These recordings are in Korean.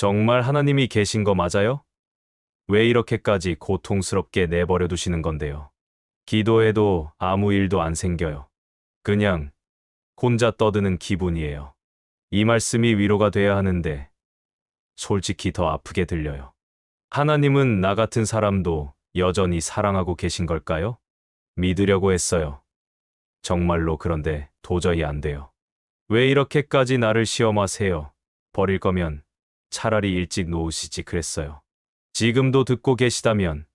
정말 하나님이 계신 거 맞아요? 왜 이렇게까지 고통스럽게 내버려 두시는 건데요? 기도해도 아무 일도 안 생겨요. 그냥 혼자 떠드는 기분이에요. 이 말씀이 위로가 돼야 하는데 솔직히 더 아프게 들려요. 하나님은 나 같은 사람도 여전히 사랑하고 계신 걸까요? 믿으려고 했어요. 정말로 그런데 도저히 안 돼요. 왜 이렇게까지 나를 시험하세요? 버릴 거면 차라리 일찍 놓으시지 그랬어요. 지금도 듣고 계시다면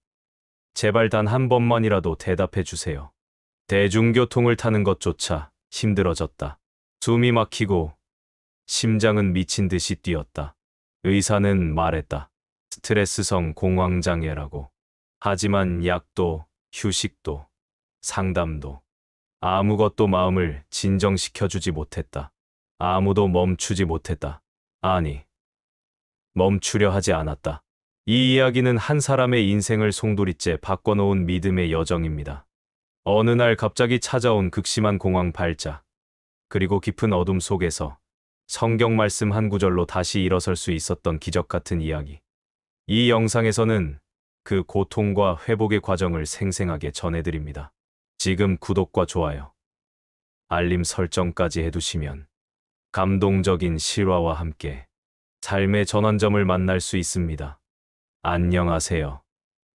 제발 단 한 번만이라도 대답해 주세요. 대중교통을 타는 것조차 힘들어졌다. 숨이 막히고 심장은 미친 듯이 뛰었다. 의사는 말했다. 스트레스성 공황장애라고. 하지만 약도, 휴식도, 상담도 아무것도 마음을 진정시켜주지 못했다. 아무도 멈추지 못했다. 아니, 멈추려 하지 않았다. 이 이야기는 한 사람의 인생을 송두리째 바꿔놓은 믿음의 여정입니다. 어느 날 갑자기 찾아온 극심한 공황 발작, 그리고 깊은 어둠 속에서 성경 말씀 한 구절로 다시 일어설 수 있었던 기적 같은 이야기. 이 영상에서는 그 고통과 회복의 과정을 생생하게 전해드립니다. 지금 구독과 좋아요, 알림 설정까지 해두시면 감동적인 실화와 함께 삶의 전환점을 만날 수 있습니다. 안녕하세요.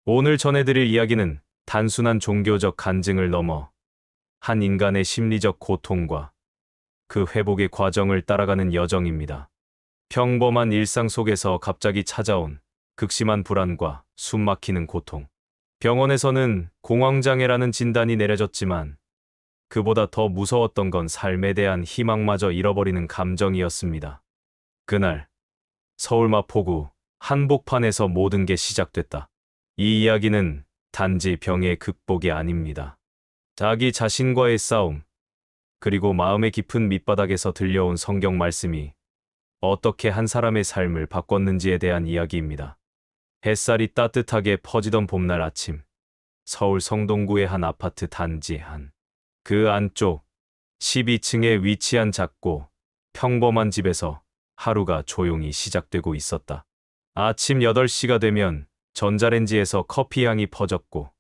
오늘 전해드릴 이야기는 단순한 종교적 간증을 넘어 한 인간의 심리적 고통과 그 회복의 과정을 따라가는 여정입니다. 평범한 일상 속에서 갑자기 찾아온 극심한 불안과 숨막히는 고통. 병원에서는 공황장애라는 진단이 내려졌지만 그보다 더 무서웠던 건 삶에 대한 희망마저 잃어버리는 감정이었습니다. 그날 서울 마포구 한복판에서 모든 게 시작됐다. 이 이야기는 단지 병의 극복이 아닙니다. 자기 자신과의 싸움, 그리고 마음의 깊은 밑바닥에서 들려온 성경 말씀이 어떻게 한 사람의 삶을 바꿨는지에 대한 이야기입니다. 햇살이 따뜻하게 퍼지던 봄날 아침, 서울 성동구의 한 아파트 단지 그 안쪽 12층에 위치한 작고 평범한 집에서 하루가 조용히 시작되고 있었다. 아침 8시가 되면 전자레인지에서 커피 향이 퍼졌고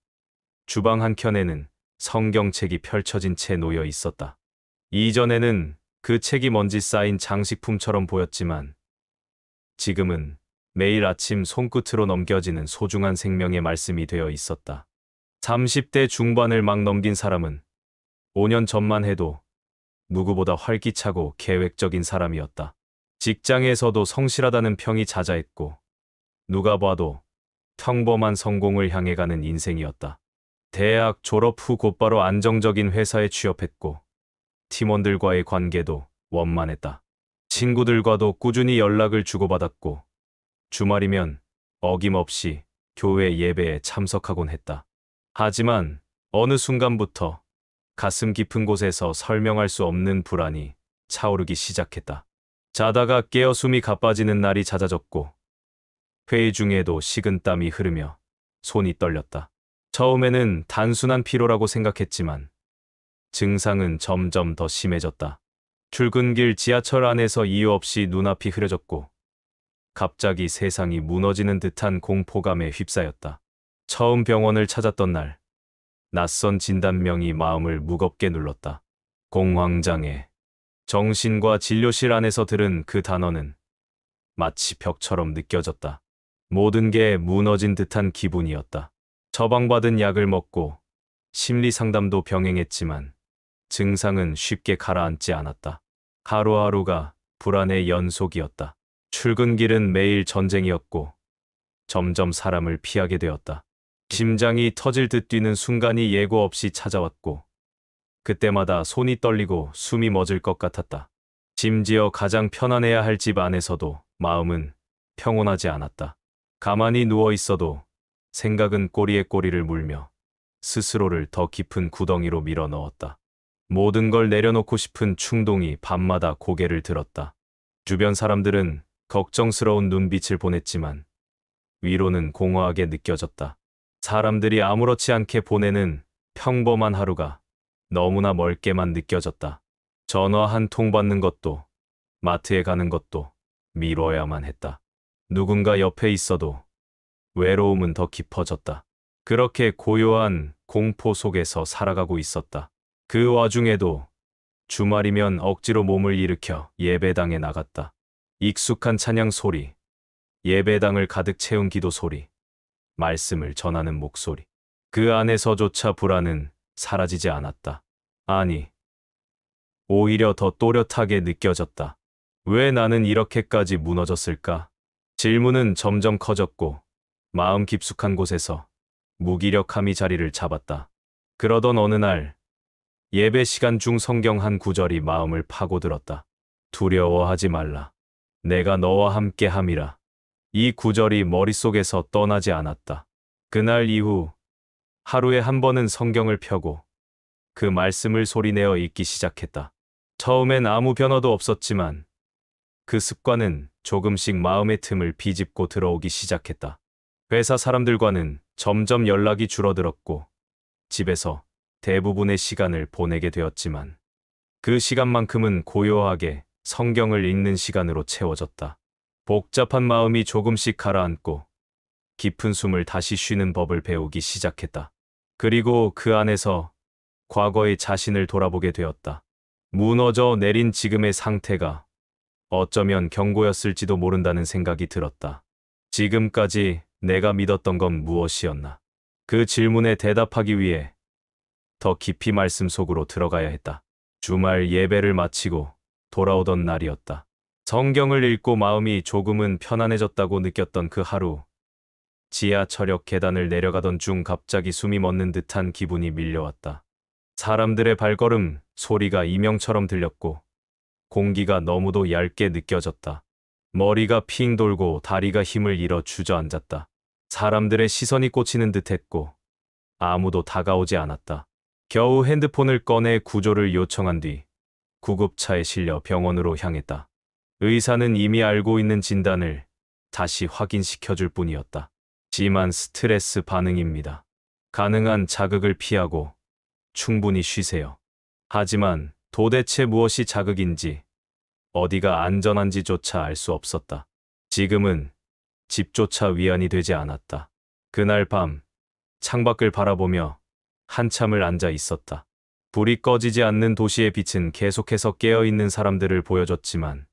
주방 한켠에는 성경책이 펼쳐진 채 놓여 있었다. 이전에는 그 책이 먼지 쌓인 장식품처럼 보였지만 지금은 매일 아침 손끝으로 넘겨지는 소중한 생명의 말씀이 되어 있었다. 30대 중반을 막 넘긴 사람은 5년 전만 해도 누구보다 활기차고 계획적인 사람이었다. 직장에서도 성실하다는 평이 잦아했고 누가 봐도 평범한 성공을 향해 가는 인생이었다. 대학 졸업 후 곧바로 안정적인 회사에 취업했고 팀원들과의 관계도 원만했다. 친구들과도 꾸준히 연락을 주고받았고 주말이면 어김없이 교회 예배에 참석하곤 했다. 하지만 어느 순간부터 가슴 깊은 곳에서 설명할 수 없는 불안이 차오르기 시작했다. 자다가 깨어 숨이 가빠지는 날이 잦아졌고 회의 중에도 식은땀이 흐르며 손이 떨렸다. 처음에는 단순한 피로라고 생각했지만 증상은 점점 더 심해졌다. 출근길 지하철 안에서 이유 없이 눈앞이 흐려졌고 갑자기 세상이 무너지는 듯한 공포감에 휩싸였다. 처음 병원을 찾았던 날, 낯선 진단명이 마음을 무겁게 눌렀다. 공황장애. 정신과 진료실 안에서 들은 그 단어는 마치 벽처럼 느껴졌다. 모든 게 무너진 듯한 기분이었다. 처방받은 약을 먹고 심리 상담도 병행했지만 증상은 쉽게 가라앉지 않았다. 하루하루가 불안의 연속이었다. 출근길은 매일 전쟁이었고 점점 사람을 피하게 되었다. 심장이 터질 듯 뛰는 순간이 예고 없이 찾아왔고 그때마다 손이 떨리고 숨이 멎을 것 같았다. 심지어 가장 편안해야 할 집 안에서도 마음은 평온하지 않았다. 가만히 누워 있어도 생각은 꼬리에 꼬리를 물며 스스로를 더 깊은 구덩이로 밀어 넣었다. 모든 걸 내려놓고 싶은 충동이 밤마다 고개를 들었다. 주변 사람들은 걱정스러운 눈빛을 보냈지만 위로는 공허하게 느껴졌다. 사람들이 아무렇지 않게 보내는 평범한 하루가 너무나 멀게만 느껴졌다. 전화 한 통 받는 것도, 마트에 가는 것도 미뤄야만 했다. 누군가 옆에 있어도 외로움은 더 깊어졌다. 그렇게 고요한 공포 속에서 살아가고 있었다. 그 와중에도 주말이면 억지로 몸을 일으켜 예배당에 나갔다. 익숙한 찬양 소리, 예배당을 가득 채운 기도 소리, 말씀을 전하는 목소리. 그 안에서조차 불안은 사라지지 않았다. 아니, 오히려 더 또렷하게 느껴졌다. 왜 나는 이렇게까지 무너졌을까? 질문은 점점 커졌고 마음 깊숙한 곳에서 무기력함이 자리를 잡았다. 그러던 어느 날 예배 시간 중 성경 한 구절이 마음을 파고들었다. 두려워하지 말라. 내가 너와 함께 함이라. 이 구절이 머릿속에서 떠나지 않았다. 그날 이후 하루에 한 번은 성경을 펴고 그 말씀을 소리내어 읽기 시작했다. 처음엔 아무 변화도 없었지만 그 습관은 조금씩 마음의 틈을 비집고 들어오기 시작했다. 회사 사람들과는 점점 연락이 줄어들었고 집에서 대부분의 시간을 보내게 되었지만 그 시간만큼은 고요하게 성경을 읽는 시간으로 채워졌다. 복잡한 마음이 조금씩 가라앉고 깊은 숨을 다시 쉬는 법을 배우기 시작했다. 그리고 그 안에서 과거의 자신을 돌아보게 되었다. 무너져 내린 지금의 상태가 어쩌면 경고였을지도 모른다는 생각이 들었다. 지금까지 내가 믿었던 건 무엇이었나? 그 질문에 대답하기 위해 더 깊이 말씀 속으로 들어가야 했다. 주말 예배를 마치고 돌아오던 날이었다. 성경을 읽고 마음이 조금은 편안해졌다고 느꼈던 그 하루. 지하철역 계단을 내려가던 중 갑자기 숨이 멎는 듯한 기분이 밀려왔다. 사람들의 발걸음 소리가 이명처럼 들렸고 공기가 너무도 얇게 느껴졌다. 머리가 핑 돌고 다리가 힘을 잃어 주저앉았다. 사람들의 시선이 꽂히는 듯했고 아무도 다가오지 않았다. 겨우 핸드폰을 꺼내 구조를 요청한 뒤 구급차에 실려 병원으로 향했다. 의사는 이미 알고 있는 진단을 다시 확인시켜줄 뿐이었다. 심한 스트레스 반응입니다. 가능한 자극을 피하고 충분히 쉬세요. 하지만 도대체 무엇이 자극인지, 어디가 안전한지조차 알 수 없었다. 지금은 집조차 위안이 되지 않았다. 그날 밤 창밖을 바라보며 한참을 앉아 있었다. 불이 꺼지지 않는 도시의 빛은 계속해서 깨어있는 사람들을 보여줬지만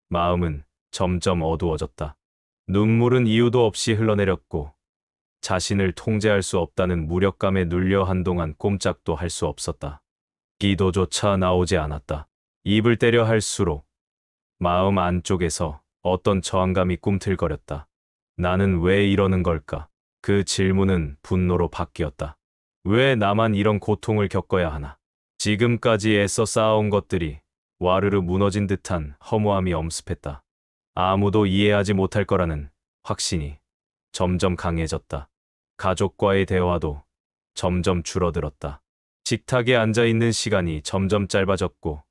마음은 점점 어두워졌다. 눈물은 이유도 없이 흘러내렸고 자신을 통제할 수 없다는 무력감에 눌려 한동안 꼼짝도 할 수 없었다. 기도조차 나오지 않았다. 입을 때려 할수록 마음 안쪽에서 어떤 저항감이 꿈틀거렸다. 나는 왜 이러는 걸까? 그 질문은 분노로 바뀌었다. 왜 나만 이런 고통을 겪어야 하나? 지금까지 애써 쌓아온 것들이 와르르 무너진 듯한 허무함이 엄습했다. 아무도 이해하지 못할 거라는 확신이 점점 강해졌다. 가족과의 대화도 점점 줄어들었다. 식탁에 앉아 있는 시간이 점점 짧아졌고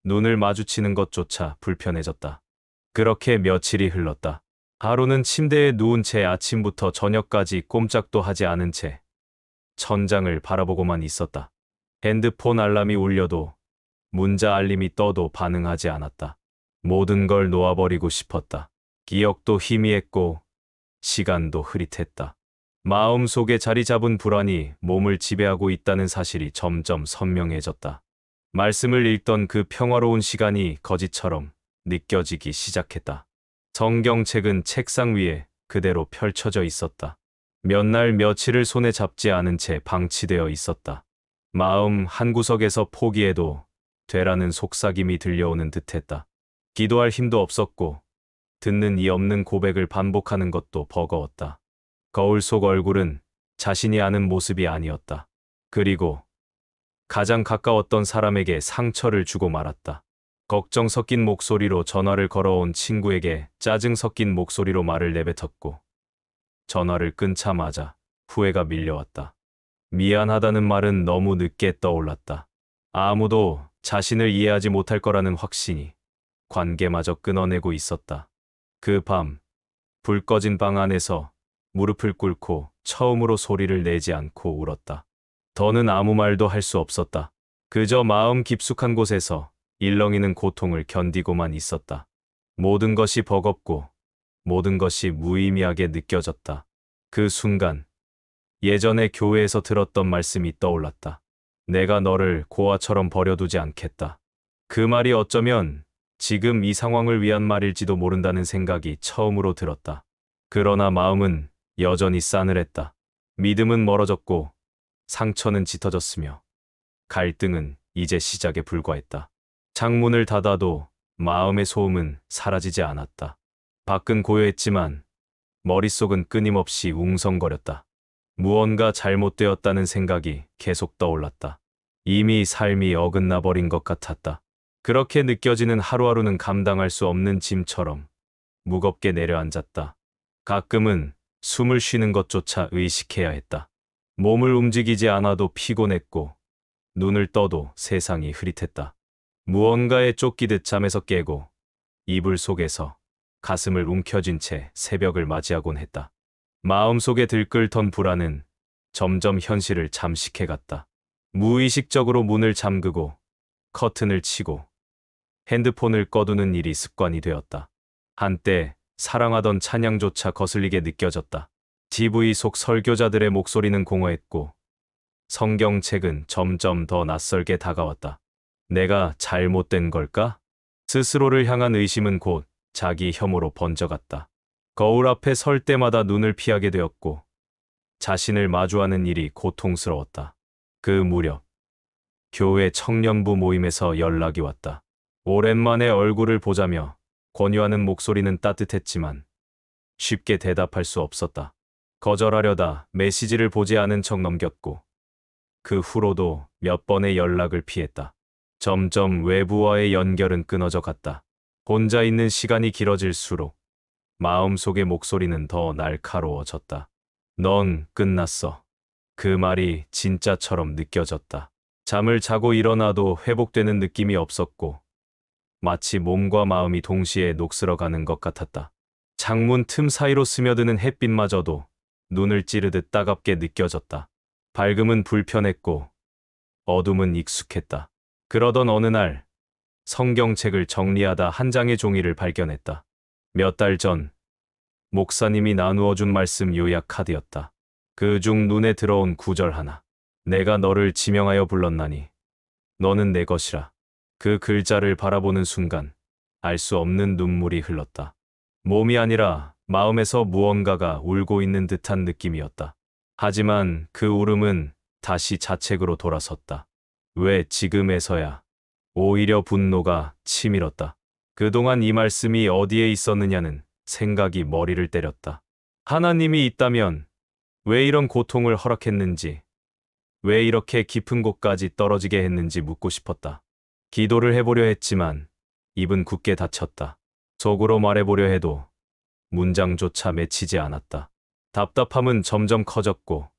눈을 마주치는 것조차 불편해졌다. 그렇게 며칠이 흘렀다. 하루는 침대에 누운 채 아침부터 저녁까지 꼼짝도 하지 않은 채 천장을 바라보고만 있었다. 핸드폰 알람이 울려도 문자 알림이 떠도 반응하지 않았다. 모든 걸 놓아버리고 싶었다. 기억도 희미했고 시간도 흐릿했다. 마음속에 자리 잡은 불안이 몸을 지배하고 있다는 사실이 점점 선명해졌다. 말씀을 읽던 그 평화로운 시간이 거짓처럼 느껴지기 시작했다. 성경책은 책상 위에 그대로 펼쳐져 있었다. 몇 날 며칠을 손에 잡지 않은 채 방치되어 있었다. 마음 한구석에서 포기해도 되라는 속삭임이 들려오는 듯했다. 기도할 힘도 없었고 듣는 이 없는 고백을 반복하는 것도 버거웠다. 거울 속 얼굴은 자신이 아는 모습이 아니었다. 그리고 가장 가까웠던 사람에게 상처를 주고 말았다. 걱정 섞인 목소리로 전화를 걸어온 친구에게 짜증 섞인 목소리로 말을 내뱉었고 전화를 끊자마자 후회가 밀려왔다. 미안하다는 말은 너무 늦게 떠올랐다. 아무도 자신을 이해하지 못할 거라는 확신이 관계마저 끊어내고 있었다. 그 밤, 불 꺼진 방 안에서 무릎을 꿇고 처음으로 소리를 내지 않고 울었다. 더는 아무 말도 할 수 없었다. 그저 마음 깊숙한 곳에서 일렁이는 고통을 견디고만 있었다. 모든 것이 버겁고 모든 것이 무의미하게 느껴졌다. 그 순간 예전에 교회에서 들었던 말씀이 떠올랐다. 내가 너를 고아처럼 버려두지 않겠다. 그 말이 어쩌면 지금 이 상황을 위한 말일지도 모른다는 생각이 처음으로 들었다. 그러나 마음은 여전히 싸늘했다. 믿음은 멀어졌고 상처는 짙어졌으며 갈등은 이제 시작에 불과했다. 창문을 닫아도 마음의 소음은 사라지지 않았다. 밖은 고요했지만 머릿속은 끊임없이 웅성거렸다. 무언가 잘못되었다는 생각이 계속 떠올랐다. 이미 삶이 어긋나 버린 것 같았다. 그렇게 느껴지는 하루하루는 감당할 수 없는 짐처럼 무겁게 내려앉았다. 가끔은 숨을 쉬는 것조차 의식해야 했다. 몸을 움직이지 않아도 피곤했고 눈을 떠도 세상이 흐릿했다. 무언가에 쫓기듯 잠에서 깨고 이불 속에서 가슴을 움켜쥔 채 새벽을 맞이하곤 했다. 마음속에 들끓던 불안은 점점 현실을 잠식해갔다. 무의식적으로 문을 잠그고 커튼을 치고 핸드폰을 꺼두는 일이 습관이 되었다. 한때 사랑하던 찬양조차 거슬리게 느껴졌다. TV 속 설교자들의 목소리는 공허했고 성경책은 점점 더 낯설게 다가왔다. 내가 잘못된 걸까? 스스로를 향한 의심은 곧 자기 혐오로 번져갔다. 거울 앞에 설 때마다 눈을 피하게 되었고 자신을 마주하는 일이 고통스러웠다. 그 무렵 교회 청년부 모임에서 연락이 왔다. 오랜만에 얼굴을 보자며 권유하는 목소리는 따뜻했지만 쉽게 대답할 수 없었다. 거절하려다 메시지를 보지 않은 척 넘겼고 그 후로도 몇 번의 연락을 피했다. 점점 외부와의 연결은 끊어져 갔다. 혼자 있는 시간이 길어질수록 마음속의 목소리는 더 날카로워졌다. 넌 끝났어. 그 말이 진짜처럼 느껴졌다. 잠을 자고 일어나도 회복되는 느낌이 없었고 마치 몸과 마음이 동시에 녹슬어가는 것 같았다. 창문 틈 사이로 스며드는 햇빛마저도 눈을 찌르듯 따갑게 느껴졌다. 밝음은 불편했고 어둠은 익숙했다. 그러던 어느 날 성경책을 정리하다 한 장의 종이를 발견했다. 몇 달 전 목사님이 나누어 준 말씀 요약 카드였다. 그 중 눈에 들어온 구절 하나. 내가 너를 지명하여 불렀나니 너는 내 것이라. 그 글자를 바라보는 순간 알 수 없는 눈물이 흘렀다. 몸이 아니라 마음에서 무언가가 울고 있는 듯한 느낌이었다. 하지만 그 울음은 다시 자책으로 돌아섰다. 왜 지금에서야? 오히려 분노가 치밀었다. 그동안 이 말씀이 어디에 있었느냐는 생각이 머리를 때렸다. 하나님이 있다면 왜 이런 고통을 허락했는지, 왜 이렇게 깊은 곳까지 떨어지게 했는지 묻고 싶었다. 기도를 해보려 했지만 입은 굳게 닫혔다. 속으로 말해보려 해도 문장조차 맺히지 않았다. 답답함은 점점 커졌고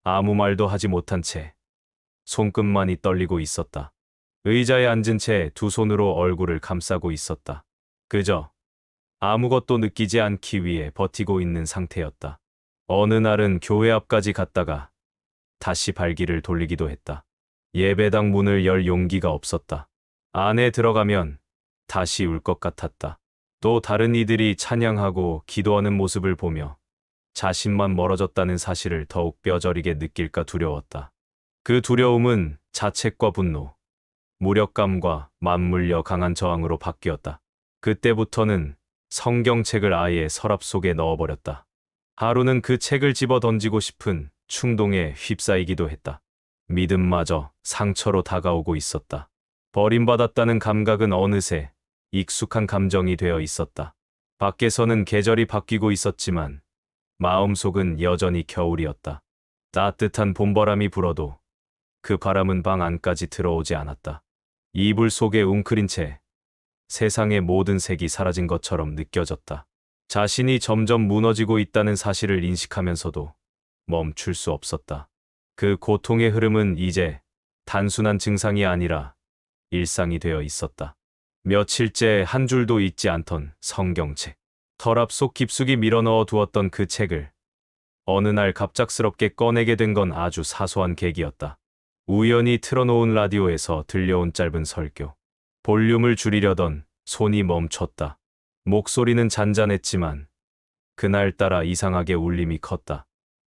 아무 말도 하지 못한 채 손끝만이 떨리고 있었다. 의자에 앉은 채 두 손으로 얼굴을 감싸고 있었다. 그저 아무것도 느끼지 않기 위해 버티고 있는 상태였다. 어느 날은 교회 앞까지 갔다가 다시 발길을 돌리기도 했다. 예배당 문을 열 용기가 없었다. 안에 들어가면 다시 울 것 같았다. 또 다른 이들이 찬양하고 기도하는 모습을 보며 자신만 멀어졌다는 사실을 더욱 뼈저리게 느낄까 두려웠다. 그 두려움은 자책과 분노, 무력감과 맞물려 강한 저항으로 바뀌었다. 그때부터는 성경책을 아예 서랍 속에 넣어버렸다. 하루는 그 책을 집어 던지고 싶은 충동에 휩싸이기도 했다. 믿음마저 상처로 다가오고 있었다. 버림받았다는 감각은 어느새 익숙한 감정이 되어 있었다. 밖에서는 계절이 바뀌고 있었지만 마음속은 여전히 겨울이었다. 따뜻한 봄바람이 불어도 그 바람은 방 안까지 들어오지 않았다. 이불 속에 웅크린 채 세상의 모든 색이 사라진 것처럼 느껴졌다. 자신이 점점 무너지고 있다는 사실을 인식하면서도 멈출 수 없었다. 그 고통의 흐름은 이제 단순한 증상이 아니라 일상이 되어 있었다. 며칠째 한 줄도 읽지 않던 성경책. 서랍 속 깊숙이 밀어넣어 두었던 그 책을 어느 날 갑작스럽게 꺼내게 된 건 아주 사소한 계기였다. 우연히 틀어놓은 라디오에서 들려온 짧은 설교. 볼륨을 줄이려던 손이 멈췄다. 목소리는 잔잔했지만 그날따라 이상하게 울림이 컸다.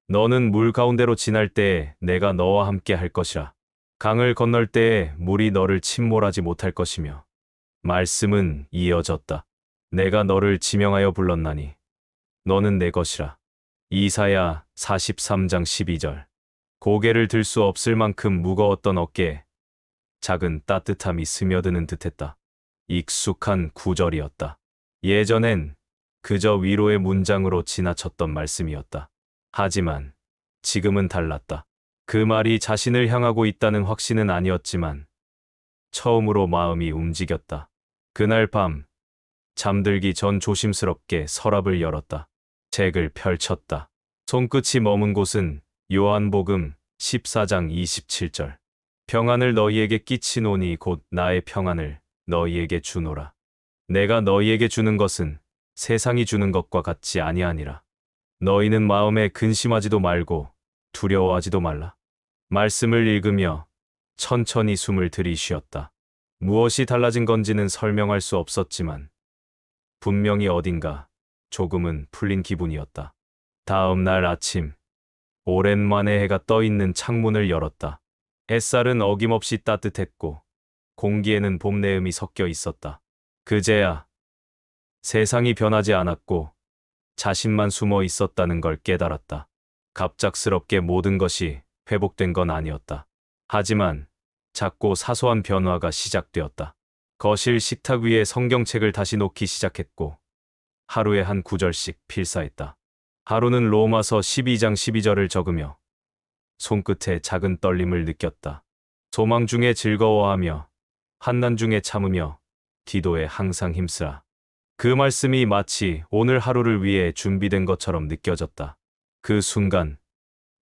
너는 물 가운데로 지날 때에 내가 너와 함께 할 것이라. 강을 건널 때에 물이 너를 침몰하지 못할 것이며. 말씀은 이어졌다. 내가 너를 지명하여 불렀나니 너는 내 것이라. 이사야 43장 12절. 고개를 들 수 없을 만큼 무거웠던 어깨에 작은 따뜻함이 스며드는 듯했다. 익숙한 구절이었다. 예전엔 그저 위로의 문장으로 지나쳤던 말씀이었다. 하지만 지금은 달랐다. 그 말이 자신을 향하고 있다는 확신은 아니었지만 처음으로 마음이 움직였다. 그날 밤 잠들기 전 조심스럽게 서랍을 열었다. 책을 펼쳤다. 손끝이 머문 곳은 요한복음 14장 27절. 평안을 너희에게 끼치노니 곧 나의 평안을 너희에게 주노라. 내가 너희에게 주는 것은 세상이 주는 것과 같지 아니하니라. 너희는 마음에 근심하지도 말고 두려워하지도 말라. 말씀을 읽으며 천천히 숨을 들이쉬었다. 무엇이 달라진 건지는 설명할 수 없었지만 분명히 어딘가 조금은 풀린 기분이었다. 다음 날 아침, 오랜만에 해가 떠 있는 창문을 열었다. 햇살은 어김없이 따뜻했고 공기에는 봄 내음이 섞여 있었다. 그제야 세상이 변하지 않았고 자신만 숨어 있었다는 걸 깨달았다. 갑작스럽게 모든 것이 회복된 건 아니었다. 하지만 작고 사소한 변화가 시작되었다. 거실 식탁 위에 성경책을 다시 놓기 시작했고 하루에 한 구절씩 필사했다. 하루는 로마서 12장 12절을 적으며 손끝에 작은 떨림을 느꼈다. 소망 중에 즐거워하며 환난 중에 참으며 기도에 항상 힘쓰라. 그 말씀이 마치 오늘 하루를 위해 준비된 것처럼 느껴졌다. 그 순간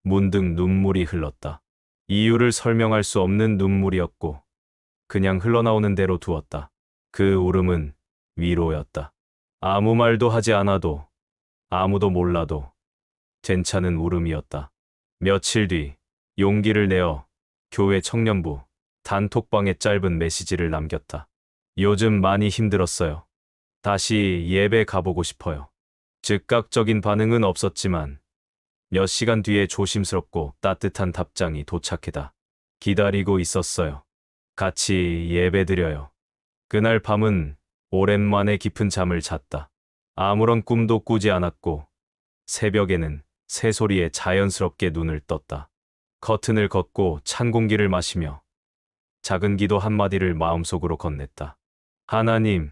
문득 눈물이 흘렀다. 이유를 설명할 수 없는 눈물이었고 그냥 흘러나오는 대로 두었다. 그 울음은 위로였다. 아무 말도 하지 않아도 아무도 몰라도 괜찮은 울음이었다. 며칠 뒤 용기를 내어 교회 청년부 단톡방에 짧은 메시지를 남겼다. 요즘 많이 힘들었어요. 다시 예배 가보고 싶어요. 즉각적인 반응은 없었지만 몇 시간 뒤에 조심스럽고 따뜻한 답장이 도착했다. 기다리고 있었어요. 같이 예배드려요. 그날 밤은 오랜만에 깊은 잠을 잤다. 아무런 꿈도 꾸지 않았고 새벽에는 새소리에 자연스럽게 눈을 떴다. 커튼을 걷고 찬 공기를 마시며 작은 기도 한마디를 마음속으로 건넸다. 하나님,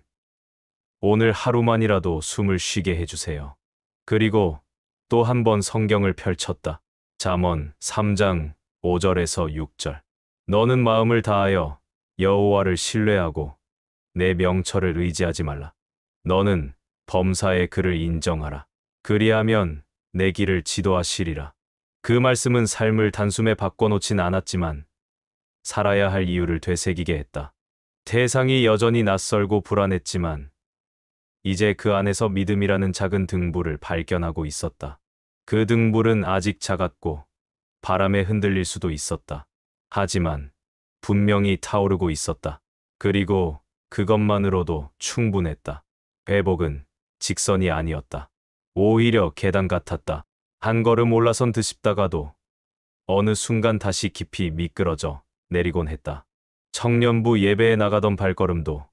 오늘 하루만이라도 숨을 쉬게 해주세요. 그리고 또 한 번 성경을 펼쳤다. 잠언 3장 5절에서 6절. 너는 마음을 다하여 여호와를 신뢰하고 내 명철을 의지하지 말라. 너는 범사의 그를 인정하라. 그리하면 내 길을 지도하시리라. 그 말씀은 삶을 단숨에 바꿔놓진 않았지만 살아야 할 이유를 되새기게 했다. 세상이 여전히 낯설고 불안했지만 이제 그 안에서 믿음이라는 작은 등불을 발견하고 있었다. 그 등불은 아직 작았고 바람에 흔들릴 수도 있었다. 하지만 분명히 타오르고 있었다. 그리고 그것만으로도 충분했다. 회복은 직선이 아니었다. 오히려 계단 같았다. 한 걸음 올라선 듯 싶다가도 어느 순간 다시 깊이 미끄러져 내리곤 했다. 청년부 예배에 나가던 발걸음도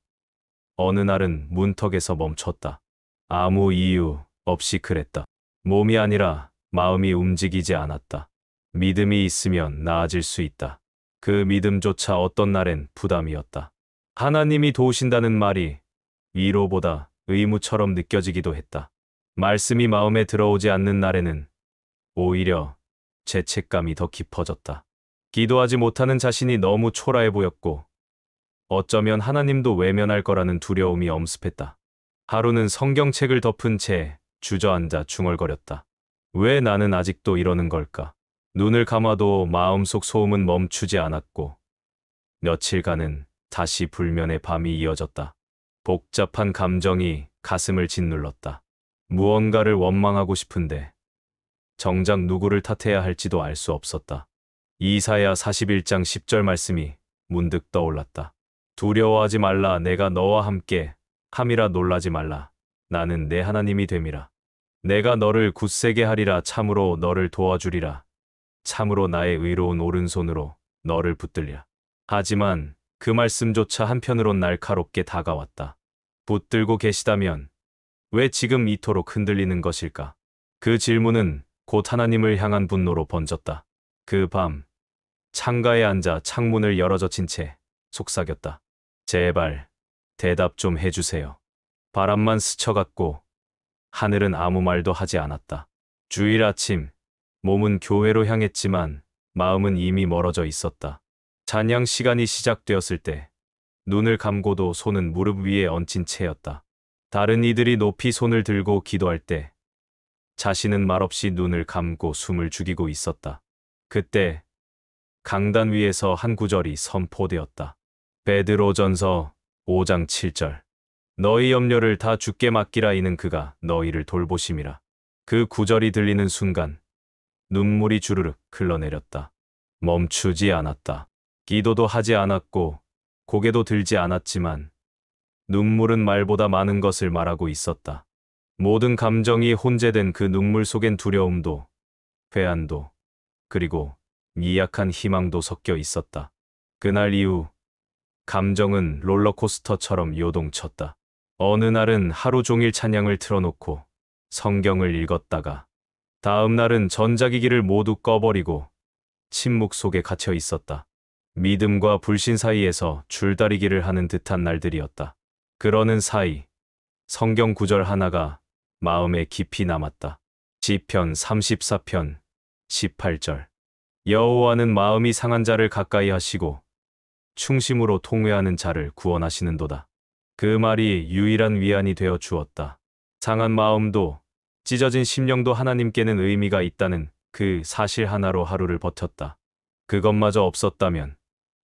어느 날은 문턱에서 멈췄다. 아무 이유 없이 그랬다. 몸이 아니라 마음이 움직이지 않았다. 믿음이 있으면 나아질 수 있다. 그 믿음조차 어떤 날엔 부담이었다. 하나님이 도우신다는 말이 위로보다 의무처럼 느껴지기도 했다. 말씀이 마음에 들어오지 않는 날에는 오히려 죄책감이 더 깊어졌다. 기도하지 못하는 자신이 너무 초라해 보였고 어쩌면 하나님도 외면할 거라는 두려움이 엄습했다. 하루는 성경책을 덮은 채 주저앉아 중얼거렸다. 왜 나는 아직도 이러는 걸까? 눈을 감아도 마음속 소음은 멈추지 않았고 며칠간은 다시 불면의 밤이 이어졌다. 복잡한 감정이 가슴을 짓눌렀다. 무언가를 원망하고 싶은데 정작 누구를 탓해야 할지도 알 수 없었다. 이사야 41장 10절 말씀이 문득 떠올랐다. 두려워하지 말라. 내가 너와 함께 함이라. 놀라지 말라. 나는 내 하나님이 됨이라. 내가 너를 굳세게 하리라. 참으로 너를 도와주리라. 참으로 나의 의로운 오른손으로 너를 붙들리라. 하지만 그 말씀조차 한편으론 날카롭게 다가왔다. 붙들고 계시다면 왜 지금 이토록 흔들리는 것일까? 그 질문은 곧 하나님을 향한 분노로 번졌다. 그 밤 창가에 앉아 창문을 열어젖힌 채 속삭였다. 제발 대답 좀 해주세요. 바람만 스쳐갔고 하늘은 아무 말도 하지 않았다. 주일 아침 몸은 교회로 향했지만 마음은 이미 멀어져 있었다. 찬양 시간이 시작되었을 때 눈을 감고도 손은 무릎 위에 얹힌 채였다. 다른 이들이 높이 손을 들고 기도할 때 자신은 말없이 눈을 감고 숨을 죽이고 있었다. 그때 강단 위에서 한 구절이 선포되었다. 베드로전서 5장 7절. 너희 염려를 다 주께 맡기라. 이는 그가 너희를 돌보심이라. 그 구절이 들리는 순간 눈물이 주르륵 흘러내렸다. 멈추지 않았다. 기도도 하지 않았고 고개도 들지 않았지만 눈물은 말보다 많은 것을 말하고 있었다. 모든 감정이 혼재된 그 눈물 속엔 두려움도, 회한도, 그리고 미약한 희망도 섞여 있었다. 그날 이후 감정은 롤러코스터처럼 요동쳤다. 어느 날은 하루 종일 찬양을 틀어놓고 성경을 읽었다가 다음 날은 전자기기를 모두 꺼버리고 침묵 속에 갇혀 있었다. 믿음과 불신 사이에서 줄다리기를 하는 듯한 날들이었다. 그러는 사이 성경 구절 하나가 마음에 깊이 남았다. 시편 34편 18절. 여호와는 마음이 상한 자를 가까이 하시고 충심으로 통회하는 자를 구원하시는도다. 그 말이 유일한 위안이 되어 주었다. 상한 마음도 찢어진 심령도 하나님께는 의미가 있다는 그 사실 하나로 하루를 버텼다. 그것마저 없었다면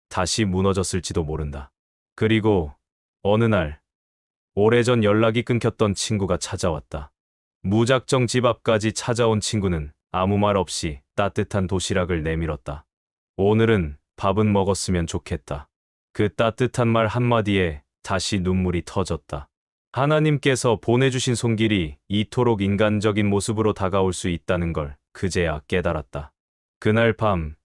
다시 무너졌을지도 모른다. 그리고 어느 날 오래전 연락이 끊겼던 친구가 찾아왔다. 무작정 집 앞까지 찾아온 친구는 아무 말 없이 따뜻한 도시락을 내밀었다. 오늘은 밥은 먹었으면 좋겠다. 그 따뜻한 말 한마디에 다시 눈물이 터졌다. 하나님께서 보내주신 손길이 이토록 인간적인 모습으로 다가올 수 있다는 걸 그제야 깨달았다. 그날 밤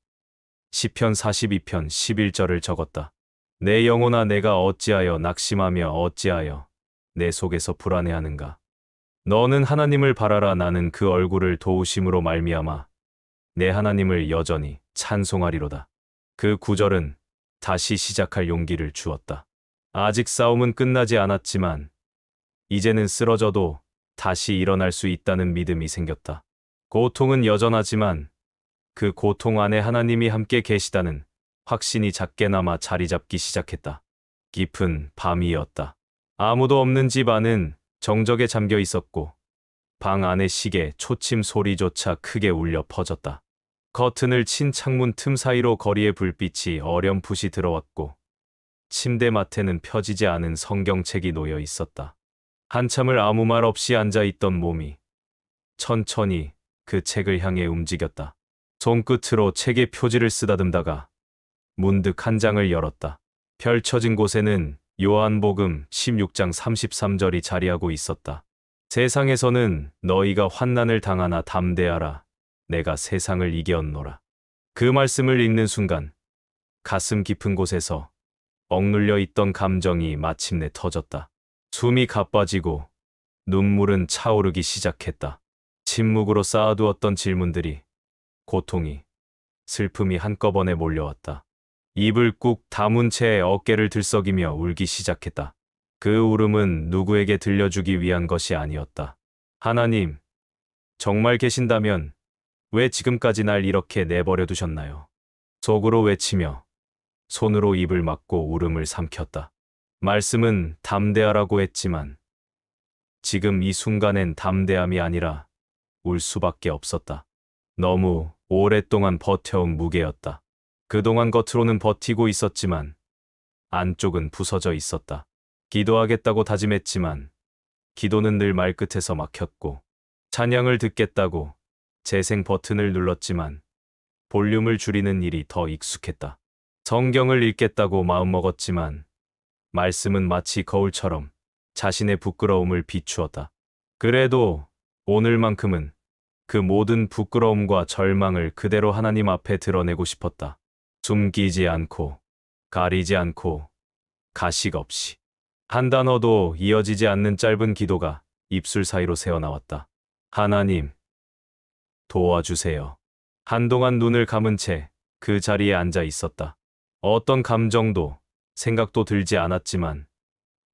시편 42편 11절을 적었다. 내 영혼아 내가 어찌하여 낙심하며 어찌하여 내 속에서 불안해하는가. 너는 하나님을 바라라. 나는 그 얼굴을 도우심으로 말미암아 내 하나님을 여전히 찬송하리로다. 그 구절은 다시 시작할 용기를 주었다. 아직 싸움은 끝나지 않았지만 이제는 쓰러져도 다시 일어날 수 있다는 믿음이 생겼다. 고통은 여전하지만 그 고통 안에 하나님이 함께 계시다는 확신이 작게나마 자리 잡기 시작했다. 깊은 밤이었다. 아무도 없는 집 안은 정적에 잠겨 있었고 방 안의 시계 초침 소리조차 크게 울려 퍼졌다. 커튼을 친 창문 틈 사이로 거리의 불빛이 어렴풋이 들어왔고 침대맡에는 펴지지 않은 성경책이 놓여 있었다. 한참을 아무 말 없이 앉아있던 몸이 천천히 그 책을 향해 움직였다. 손끝으로 책의 표지를 쓰다듬다가 문득 한 장을 열었다. 펼쳐진 곳에는 요한복음 16장 33절이 자리하고 있었다. 세상에서는 너희가 환난을 당하나 담대하라. 내가 세상을 이겼노라. 그 말씀을 읽는 순간 가슴 깊은 곳에서 억눌려 있던 감정이 마침내 터졌다. 숨이 가빠지고 눈물은 차오르기 시작했다. 침묵으로 쌓아두었던 질문들이, 고통이, 슬픔이 한꺼번에 몰려왔다. 입을 꾹 다문 채 어깨를 들썩이며 울기 시작했다. 그 울음은 누구에게 들려주기 위한 것이 아니었다. 하나님, 정말 계신다면 왜 지금까지 날 이렇게 내버려 두셨나요? 속으로 외치며 손으로 입을 막고 울음을 삼켰다. 말씀은 담대하라고 했지만 지금 이 순간엔 담대함이 아니라 울 수밖에 없었다. 너무 오랫동안 버텨온 무게였다. 그동안 겉으로는 버티고 있었지만 안쪽은 부서져 있었다. 기도하겠다고 다짐했지만 기도는 늘 말끝에서 막혔고, 찬양을 듣겠다고 재생 버튼을 눌렀지만 볼륨을 줄이는 일이 더 익숙했다. 성경을 읽겠다고 마음먹었지만 말씀은 마치 거울처럼 자신의 부끄러움을 비추었다. 그래도 오늘만큼은 그 모든 부끄러움과 절망을 그대로 하나님 앞에 드러내고 싶었다. 숨기지 않고, 가리지 않고, 가식 없이. 한 단어도 이어지지 않는 짧은 기도가 입술 사이로 새어나왔다. 하나님, 도와주세요. 한동안 눈을 감은 채 그 자리에 앉아 있었다. 어떤 감정도, 생각도 들지 않았지만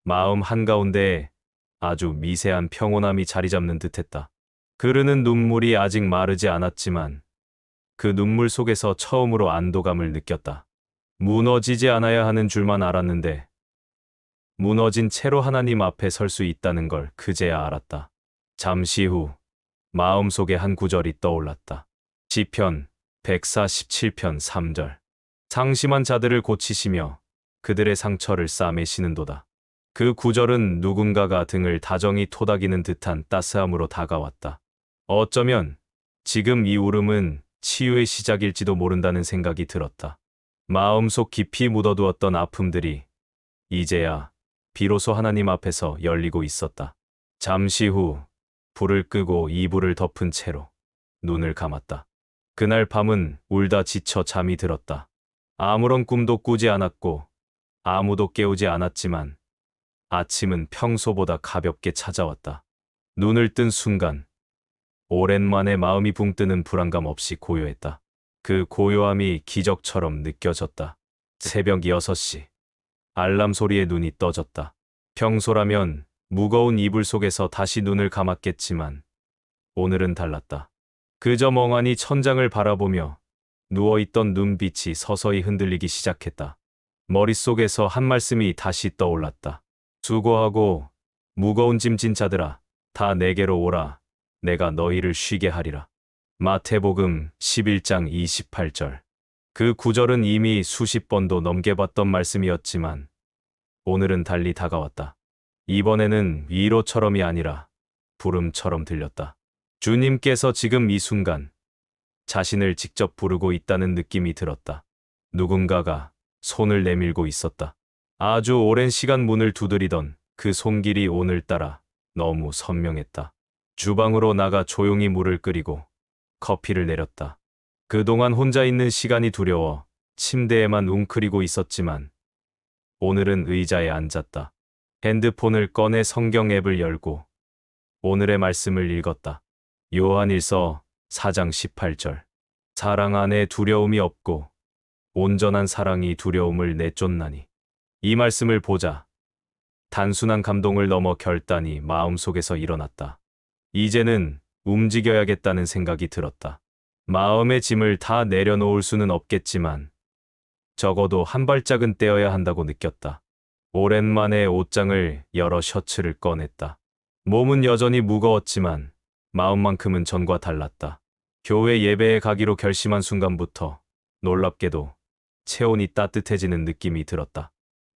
마음 한가운데에 아주 미세한 평온함이 자리 잡는 듯했다. 흐르는 눈물이 아직 마르지 않았지만 그 눈물 속에서 처음으로 안도감을 느꼈다. 무너지지 않아야 하는 줄만 알았는데 무너진 채로 하나님 앞에 설 수 있다는 걸 그제야 알았다. 잠시 후 마음속에 한 구절이 떠올랐다. 시편 147편 3절. 상심한 자들을 고치시며 그들의 상처를 싸매시는도다. 그 구절은 누군가가 등을 다정히 토닥이는 듯한 따스함으로 다가왔다. 어쩌면 지금 이 울음은 치유의 시작일지도 모른다는 생각이 들었다. 마음속 깊이 묻어두었던 아픔들이 이제야 비로소 하나님 앞에서 열리고 있었다. 잠시 후 불을 끄고 이불을 덮은 채로 눈을 감았다. 그날 밤은 울다 지쳐 잠이 들었다. 아무런 꿈도 꾸지 않았고 아무도 깨우지 않았지만 아침은 평소보다 가볍게 찾아왔다. 눈을 뜬 순간 오랜만에 마음이 붕 뜨는 불안감 없이 고요했다. 그 고요함이 기적처럼 느껴졌다. 새벽 6시. 알람 소리에 눈이 떠졌다. 평소라면 무거운 이불 속에서 다시 눈을 감았겠지만 오늘은 달랐다. 그저 멍하니 천장을 바라보며 누워있던 눈빛이 서서히 흔들리기 시작했다. 머릿속에서 한 말씀이 다시 떠올랐다. 수고하고 무거운 짐 진 자들아, 다 내게로 오라. 내가 너희를 쉬게 하리라. 마태복음 11장 28절. 그 구절은 이미 수십 번도 넘겨봤던 말씀이었지만 오늘은 달리 다가왔다. 이번에는 위로처럼이 아니라 부름처럼 들렸다. 주님께서 지금 이 순간 자신을 직접 부르고 있다는 느낌이 들었다. 누군가가 손을 내밀고 있었다. 아주 오랜 시간 문을 두드리던 그 손길이 오늘따라 너무 선명했다. 주방으로 나가 조용히 물을 끓이고 커피를 내렸다. 그동안 혼자 있는 시간이 두려워 침대에만 웅크리고 있었지만 오늘은 의자에 앉았다. 핸드폰을 꺼내 성경 앱을 열고 오늘의 말씀을 읽었다. 요한일서 4장 18절. 사랑 안에 두려움이 없고 온전한 사랑이 두려움을 내쫓나니. 이 말씀을 보자 단순한 감동을 넘어 결단이 마음속에서 일어났다. 이제는 움직여야겠다는 생각이 들었다. 마음의 짐을 다 내려놓을 수는 없겠지만 적어도 한 발짝은 떼어야 한다고 느꼈다. 오랜만에 옷장을 열어 셔츠를 꺼냈다. 몸은 여전히 무거웠지만 마음만큼은 전과 달랐다. 교회 예배에 가기로 결심한 순간부터 놀랍게도 체온이 따뜻해지는 느낌이 들었다.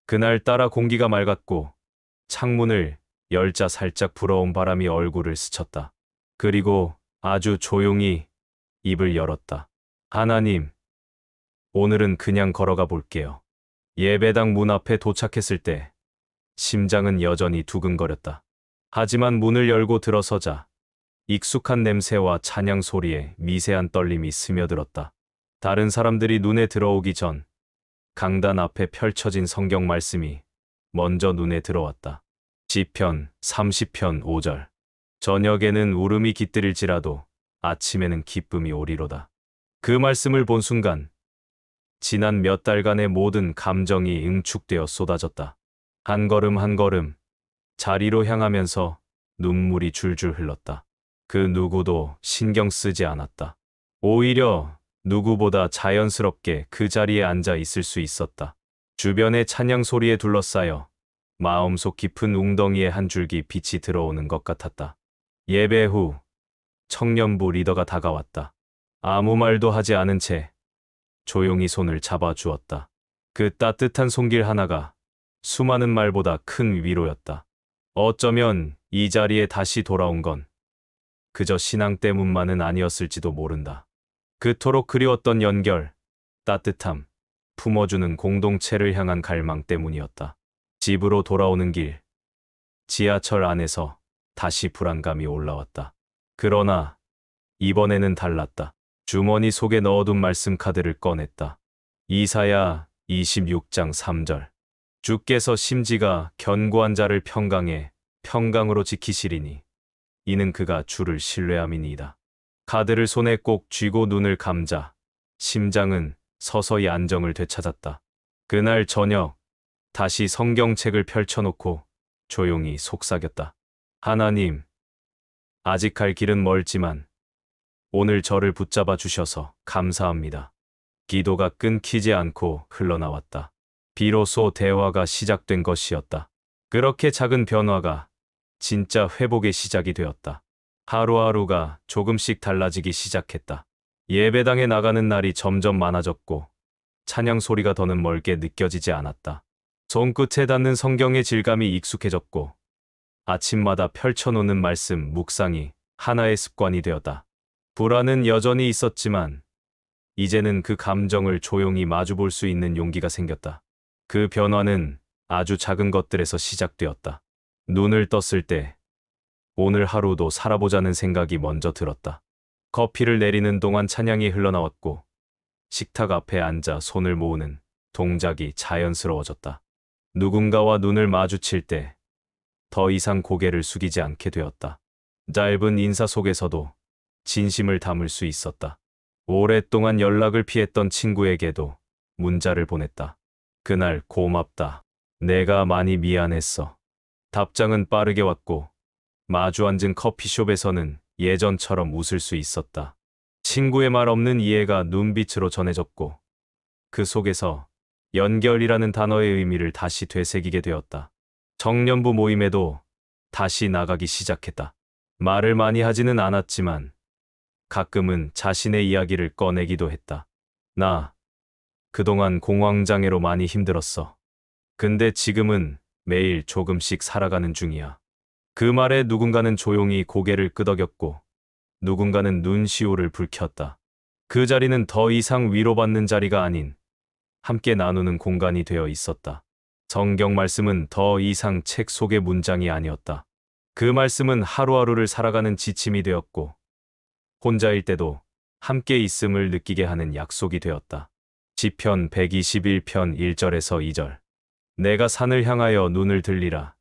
그날따라 공기가 맑았고 창문을 열자 살짝 불어온 바람이 얼굴을 스쳤다. 그리고 아주 조용히 입을 열었다. 하나님, 오늘은 그냥 걸어가 볼게요. 예배당 문 앞에 도착했을 때 심장은 여전히 두근거렸다. 하지만 문을 열고 들어서자 익숙한 냄새와 찬양 소리에 미세한 떨림이 스며들었다. 다른 사람들이 눈에 들어오기 전 강단 앞에 펼쳐진 성경 말씀이 먼저 눈에 들어왔다. 시편 30편 5절. 저녁에는 울음이 깃들일지라도 아침에는 기쁨이 오리로다. 그 말씀을 본 순간 지난 몇 달간의 모든 감정이 응축되어 쏟아졌다. 한 걸음 한 걸음 자리로 향하면서 눈물이 줄줄 흘렀다. 그 누구도 신경 쓰지 않았다. 오히려 누구보다 자연스럽게 그 자리에 앉아 있을 수 있었다. 주변의 찬양 소리에 둘러싸여 마음속 깊은 웅덩이에 한 줄기 빛이 들어오는 것 같았다. 예배 후 청년부 리더가 다가왔다. 아무 말도 하지 않은 채 조용히 손을 잡아주었다. 그 따뜻한 손길 하나가 수많은 말보다 큰 위로였다. 어쩌면 이 자리에 다시 돌아온 건 그저 신앙 때문만은 아니었을지도 모른다. 그토록 그리웠던 연결, 따뜻함, 품어주는 공동체를 향한 갈망 때문이었다. 집으로 돌아오는 길, 지하철 안에서 다시 불안감이 올라왔다. 그러나 이번에는 달랐다. 주머니 속에 넣어둔 말씀 카드를 꺼냈다. 이사야 26장 3절. 주께서 심지가 견고한 자를 평강에 평강으로 지키시리니 이는 그가 주를 신뢰함이니이다. 카드를 손에 꼭 쥐고 눈을 감자 심장은 서서히 안정을 되찾았다. 그날 저녁 다시 성경책을 펼쳐놓고 조용히 속삭였다. 하나님, 아직 갈 길은 멀지만 오늘 저를 붙잡아 주셔서 감사합니다. 기도가 끊기지 않고 흘러나왔다. 비로소 대화가 시작된 것이었다. 그렇게 작은 변화가 진짜 회복의 시작이 되었다. 하루하루가 조금씩 달라지기 시작했다. 예배당에 나가는 날이 점점 많아졌고 찬양 소리가 더는 멀게 느껴지지 않았다. 손끝에 닿는 성경의 질감이 익숙해졌고 아침마다 펼쳐놓는 말씀 묵상이 하나의 습관이 되었다. 불안은 여전히 있었지만 이제는 그 감정을 조용히 마주볼 수 있는 용기가 생겼다. 그 변화는 아주 작은 것들에서 시작되었다. 눈을 떴을 때 오늘 하루도 살아보자는 생각이 먼저 들었다. 커피를 내리는 동안 찬양이 흘러나왔고 식탁 앞에 앉아 손을 모으는 동작이 자연스러워졌다. 누군가와 눈을 마주칠 때 더 이상 고개를 숙이지 않게 되었다. 짧은 인사 속에서도 진심을 담을 수 있었다. 오랫동안 연락을 피했던 친구에게도 문자를 보냈다. 그날 고맙다. 내가 많이 미안했어. 답장은 빠르게 왔고 마주 앉은 커피숍에서는 예전처럼 웃을 수 있었다. 친구의 말 없는 이해가 눈빛으로 전해졌고 그 속에서 연결이라는 단어의 의미를 다시 되새기게 되었다. 청년부 모임에도 다시 나가기 시작했다. 말을 많이 하지는 않았지만 가끔은 자신의 이야기를 꺼내기도 했다. 나 그동안 공황장애로 많이 힘들었어. 근데 지금은 매일 조금씩 살아가는 중이야. 그 말에 누군가는 조용히 고개를 끄덕였고 누군가는 눈시울을 붉혔다. 그 자리는 더 이상 위로받는 자리가 아닌 함께 나누는 공간이 되어 있었다. 성경 말씀은 더 이상 책 속의 문장이 아니었다. 그 말씀은 하루하루를 살아가는 지침이 되었고 혼자일 때도 함께 있음을 느끼게 하는 약속이 되었다. 시편 121편 1절에서 2절. 내가 산을 향하여 눈을 들리라.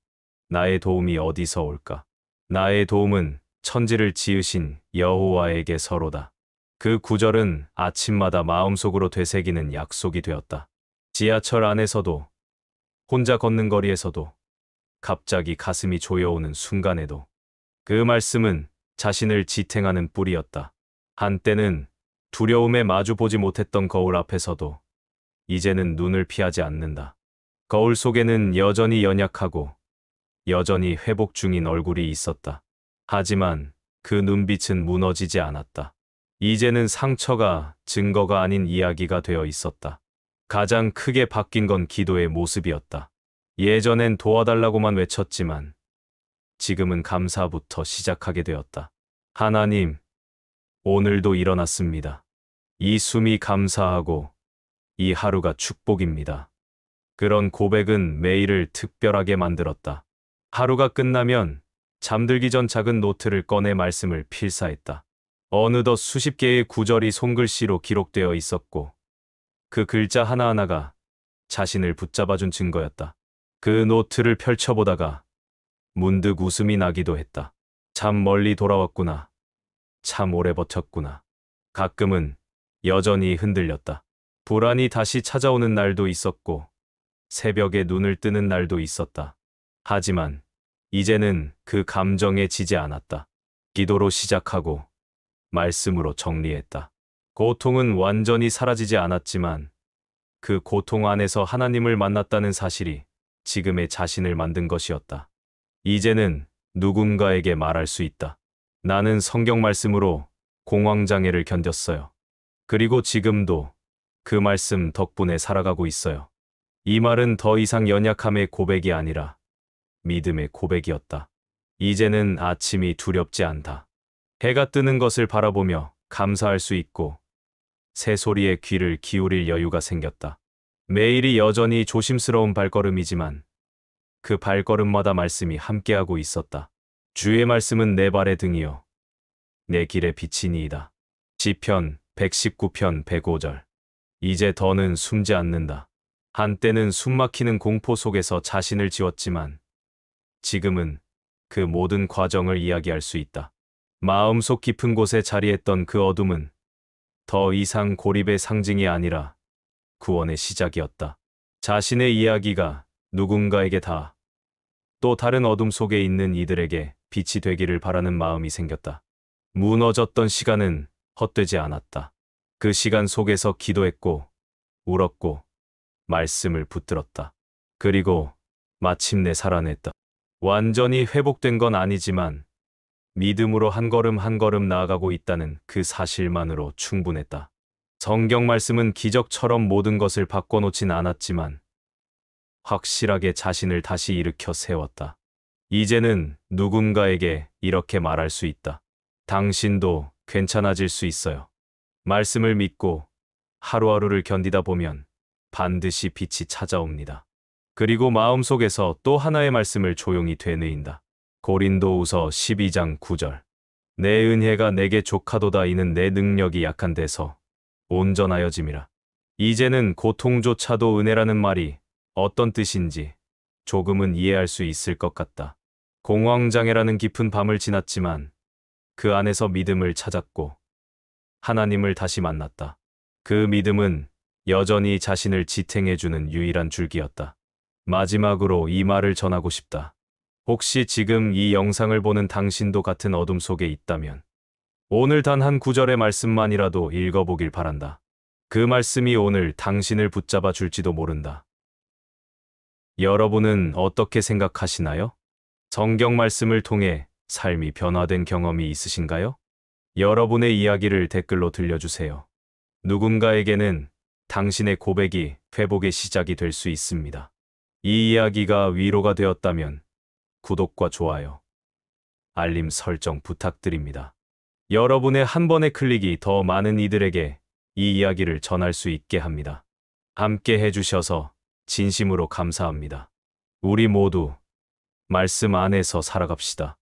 나의 도움이 어디서 올까? 나의 도움은 천지를 지으신 여호와에게서로다. 그 구절은 아침마다 마음속으로 되새기는 약속이 되었다. 지하철 안에서도 혼자 걷는 거리에서도 갑자기 가슴이 조여오는 순간에도 그 말씀은 자신을 지탱하는 뿔이었다. 한때는 두려움에 마주보지 못했던 거울 앞에서도 이제는 눈을 피하지 않는다. 거울 속에는 여전히 연약하고 여전히 회복 중인 얼굴이 있었다. 하지만 그 눈빛은 무너지지 않았다. 이제는 상처가 증거가 아닌 이야기가 되어 있었다. 가장 크게 바뀐 건 기도의 모습이었다. 예전엔 도와달라고만 외쳤지만 지금은 감사부터 시작하게 되었다. 하나님, 오늘도 일어났습니다. 이 숨이 감사하고 이 하루가 축복입니다. 그런 고백은 매일을 특별하게 만들었다. 하루가 끝나면 잠들기 전 작은 노트를 꺼내 말씀을 필사했다. 어느덧 수십 개의 구절이 손글씨로 기록되어 있었고 그 글자 하나하나가 자신을 붙잡아준 증거였다. 그 노트를 펼쳐보다가 문득 웃음이 나기도 했다. 참 멀리 돌아왔구나. 참 오래 버텼구나. 가끔은 여전히 흔들렸다. 불안이 다시 찾아오는 날도 있었고 새벽에 눈을 뜨는 날도 있었다. 하지만 이제는 그 감정에 지지 않았다. 기도로 시작하고 말씀으로 정리했다. 고통은 완전히 사라지지 않았지만 그 고통 안에서 하나님을 만났다는 사실이 지금의 자신을 만든 것이었다. 이제는 누군가에게 말할 수 있다. 나는 성경 말씀으로 공황장애를 견뎠어요. 그리고 지금도 그 말씀 덕분에 살아가고 있어요. 이 말은 더 이상 연약함의 고백이 아니라 믿음의 고백이었다. 이제는 아침이 두렵지 않다. 해가 뜨는 것을 바라보며 감사할 수 있고 새소리에 귀를 기울일 여유가 생겼다. 매일이 여전히 조심스러운 발걸음이지만 그 발걸음마다 말씀이 함께하고 있었다. 주의 말씀은 내 발의 등이요 내 길의 빛이니이다. 시편 119편 105절. 이제 더는 숨지 않는다. 한때는 숨막히는 공포 속에서 자신을 지웠지만 지금은 그 모든 과정을 이야기할 수 있다. 마음속 깊은 곳에 자리했던 그 어둠은 더 이상 고립의 상징이 아니라 구원의 시작이었다. 자신의 이야기가 누군가에게 또 다른 어둠 속에 있는 이들에게 빛이 되기를 바라는 마음이 생겼다. 무너졌던 시간은 헛되지 않았다. 그 시간 속에서 기도했고, 울었고, 말씀을 붙들었다. 그리고 마침내 살아냈다. 완전히 회복된 건 아니지만 믿음으로 한 걸음 한 걸음 나아가고 있다는 그 사실만으로 충분했다. 성경 말씀은 기적처럼 모든 것을 바꿔놓진 않았지만 확실하게 자신을 다시 일으켜 세웠다. 이제는 누군가에게 이렇게 말할 수 있다. 당신도 괜찮아질 수 있어요. 말씀을 믿고 하루하루를 견디다 보면 반드시 빛이 찾아옵니다. 그리고 마음속에서 또 하나의 말씀을 조용히 되뇌인다. 고린도후서 12장 9절. 내 은혜가 내게 족하도다. 이는 내 능력이 약한 데서 온전하여짐이라. 이제는 고통조차도 은혜라는 말이 어떤 뜻인지 조금은 이해할 수 있을 것 같다. 공황장애라는 깊은 밤을 지났지만 그 안에서 믿음을 찾았고 하나님을 다시 만났다. 그 믿음은 여전히 자신을 지탱해주는 유일한 줄기였다. 마지막으로 이 말을 전하고 싶다. 혹시 지금 이 영상을 보는 당신도 같은 어둠 속에 있다면 오늘 단 한 구절의 말씀만이라도 읽어보길 바란다. 그 말씀이 오늘 당신을 붙잡아 줄지도 모른다. 여러분은 어떻게 생각하시나요? 성경 말씀을 통해 삶이 변화된 경험이 있으신가요? 여러분의 이야기를 댓글로 들려주세요. 누군가에게는 당신의 고백이 회복의 시작이 될 수 있습니다. 이 이야기가 위로가 되었다면 구독과 좋아요, 알림 설정 부탁드립니다. 여러분의 한 번의 클릭이 더 많은 이들에게 이 이야기를 전할 수 있게 합니다. 함께 해주셔서 진심으로 감사합니다. 우리 모두 말씀 안에서 살아갑시다.